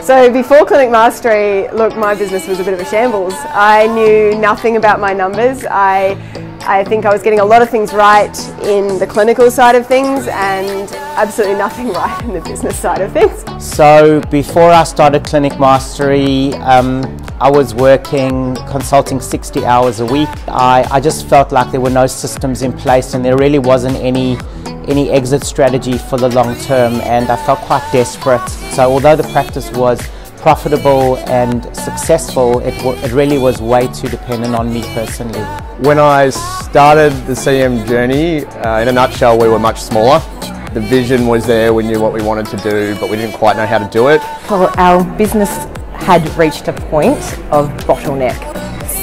So before Clinic Mastery, look, my business was a bit of a shambles. I knew nothing about my numbers. I think I was getting a lot of things right in the clinical side of things and absolutely nothing right in the business side of things. So before I started Clinic Mastery, I was working, consulting 60 hours a week. I just felt like there were no systems in place and there really wasn't any exit strategy for the long term, and I felt quite desperate. So although the practice was profitable and successful, it really was way too dependent on me personally. When I started the CM journey, in a nutshell, we were much smaller. The vision was there, we knew what we wanted to do, but we didn't quite know how to do it. Well, our business had reached a point of bottleneck.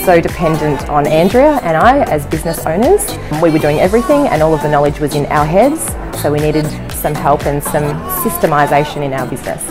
So dependent on Andrea and I as business owners. We were doing everything and all of the knowledge was in our heads, so we needed some help and some systemisation in our business.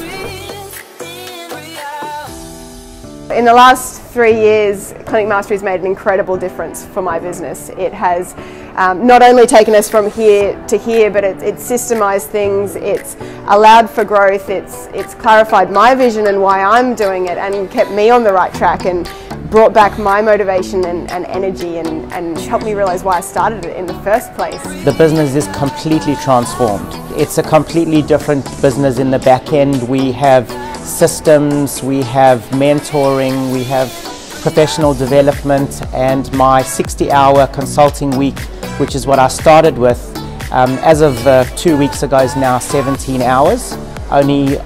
In the last 3 years, Clinic Mastery has made an incredible difference for my business. It has not only taken us from here to here, but it's systemised things, it's allowed for growth, it's clarified my vision and why I'm doing it and kept me on the right track and brought back my motivation and energy and helped me realise why I started it in the first place. The business is completely transformed. It's a completely different business in the back end. We have systems, we have mentoring, we have professional development, and my 60-hour consulting week, which is what I started with, as of 2 weeks ago is now 17 hours, only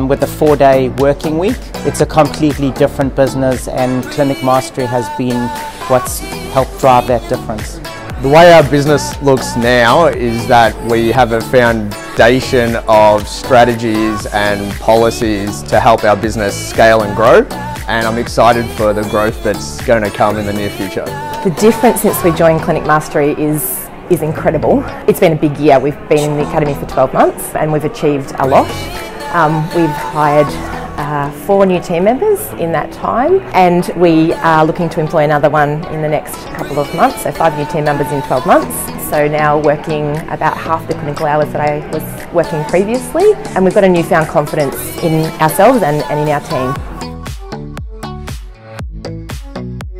with a 4-day working week. It's a completely different business, and Clinic Mastery has been what's helped drive that difference. The way our business looks now is that we have a foundation of strategies and policies to help our business scale and grow, and I'm excited for the growth that's going to come in the near future. The difference since we joined Clinic Mastery is incredible. It's been a big year. We've been in the academy for 12 months and we've achieved a lot. We've hired 4 new team members in that time, and we are looking to employ another one in the next couple of months, so 5 new team members in 12 months. So now working about half the clinical hours that I was working previously, and we've got a newfound confidence in ourselves and in our team.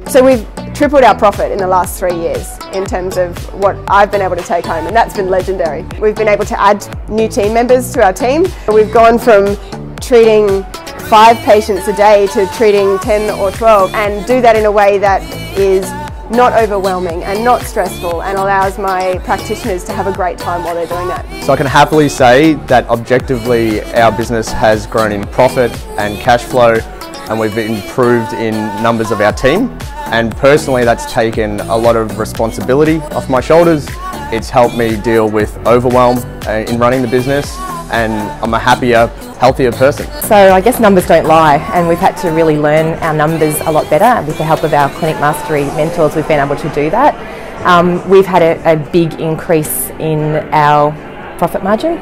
So we've tripled our profit in the last 3 years in terms of what I've been able to take home, and that's been legendary. We've been able to add new team members to our team. We've gone from treating 5 patients a day to treating 10 or 12, and do that in a way that is not overwhelming and not stressful and allows my practitioners to have a great time while they're doing that. So I can happily say that objectively our business has grown in profit and cash flow, and we've improved in numbers of our team, and personally that's taken a lot of responsibility off my shoulders. It's helped me deal with overwhelm in running the business, and I'm a happier, healthier person. So I guess numbers don't lie, and we've had to really learn our numbers a lot better. With the help of our Clinic Mastery mentors, we've been able to do that. We've had a big increase in our profit margin,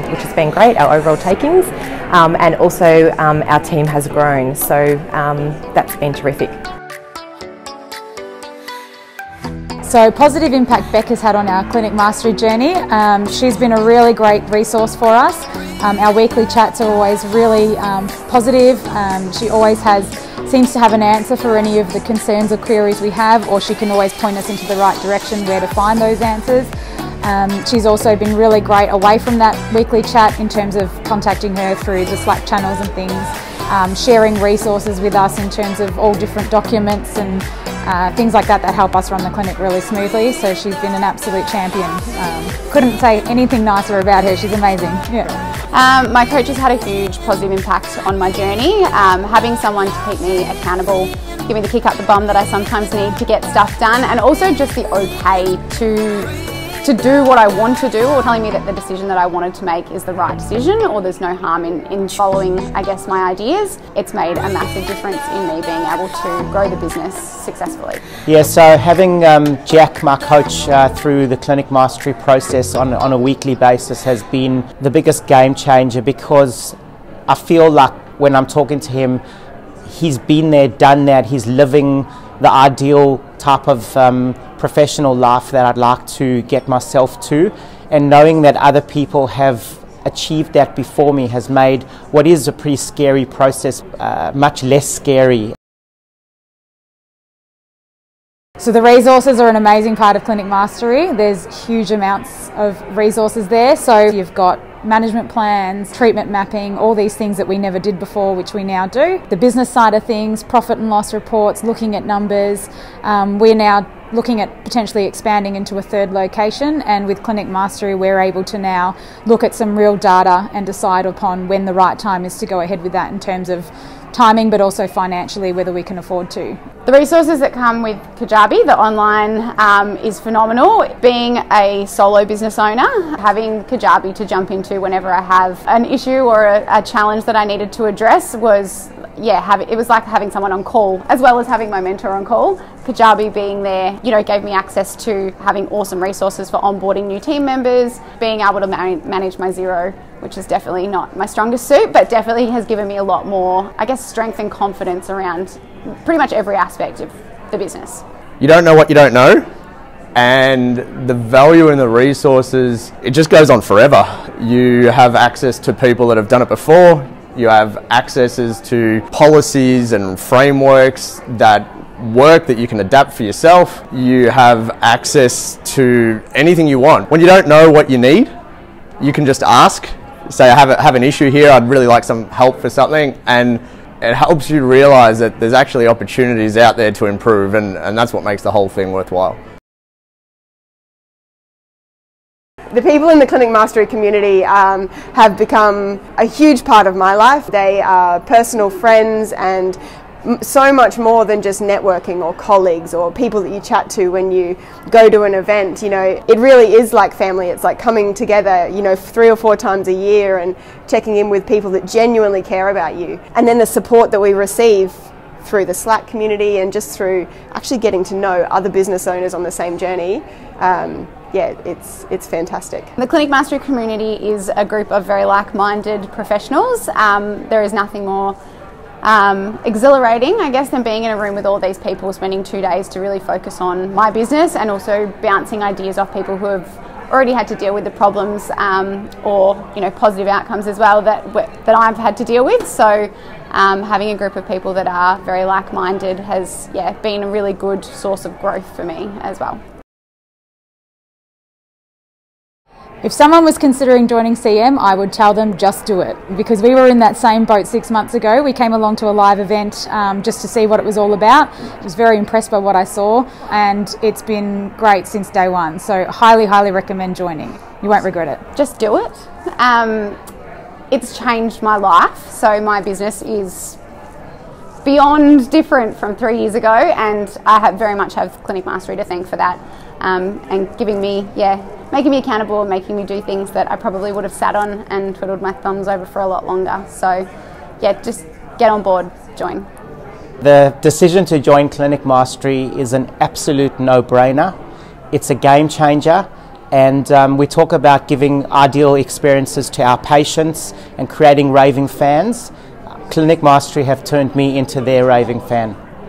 which has been great, our overall takings, and also our team has grown, so that's been terrific. So positive impact Beck has had on our Clinic Mastery journey. She's been a really great resource for us. Our weekly chats are always really positive. She always seems to have an answer for any of the concerns or queries we have, or she can always point us into the right direction where to find those answers. She's also been really great away from that weekly chat in terms of contacting her through the Slack channels and things, sharing resources with us in terms of all different documents and things like that help us run the clinic really smoothly. So she's been an absolute champion. Couldn't say anything nicer about her. She's amazing. Yeah. My coach has had a huge positive impact on my journey. Having someone to keep me accountable, give me the kick up the bum that I sometimes need to get stuff done, and also just the okay to do what I want to do, or telling me that the decision that I wanted to make is the right decision, or there's no harm in following, I guess, my ideas. It's made a massive difference in me being able to grow the business successfully. Yeah, so having Jack, my coach, through the Clinic Mastery process on a weekly basis has been the biggest game changer, because I feel like when I'm talking to him, he's been there, done that, he's living the ideal type of professional life that I'd like to get myself to, and knowing that other people have achieved that before me has made what is a pretty scary process much less scary. So the resources are an amazing part of Clinic Mastery. There's huge amounts of resources there. So you've got management plans, treatment mapping, all these things that we never did before, which we now do. The business side of things, profit and loss reports, looking at numbers. We're now looking at potentially expanding into a third location, and with Clinic Mastery we're able to now look at some real data and decide upon when the right time is to go ahead with that in terms of timing, but also financially whether we can afford to. The resources that come with Kajabi, the online, is phenomenal. Being a solo business owner, having Kajabi to jump into whenever I have an issue or a challenge that I needed to address was, it was like having someone on call, as well as having my mentor on call. Kajabi being there, gave me access to having awesome resources for onboarding new team members, being able to manage my zero, which is definitely not my strongest suit, but definitely has given me a lot more, strength and confidence around pretty much every aspect of the business. You don't know what you don't know, and the value in the resources, it just goes on forever. You have access to people that have done it before. You have accesses to policies and frameworks that work that you can adapt for yourself. You have access to anything you want. When you don't know what you need, you can just ask. Say, I have an issue here, I'd really like some help for something, and it helps you realise that there's actually opportunities out there to improve, and that's what makes the whole thing worthwhile. The people in the Clinic Mastery community have become a huge part of my life. They are personal friends and so much more than just networking or colleagues or people that you chat to when you go to an event. It really is like family. It's like coming together 3 or 4 times a year and checking in with people that genuinely care about you. And then the support that we receive through the Slack community and just through actually getting to know other business owners on the same journey, it's fantastic. The Clinic Mastery community is a group of very like-minded professionals. There is nothing more exhilarating, than being in a room with all these people, spending 2 days to really focus on my business and also bouncing ideas off people who have already had to deal with the problems or positive outcomes as well that I've had to deal with. So having a group of people that are very like-minded has been a really good source of growth for me as well. If someone was considering joining CM, I would tell them just do it, because we were in that same boat 6 months ago. We came along to a live event just to see what it was all about. I was very impressed by what I saw, and it's been great since day one. So highly, highly recommend joining. You won't regret it. Just do it. It's changed my life. So my business is beyond different from 3 years ago, and I very much have Clinic Mastery to thank for that, and giving me, making me accountable and making me do things that I probably would have sat on and twiddled my thumbs over for a lot longer. So just get on board, join. The decision to join Clinic Mastery is an absolute no-brainer. It's a game changer, and we talk about giving ideal experiences to our patients and creating raving fans. Clinic Mastery have turned me into their raving fan.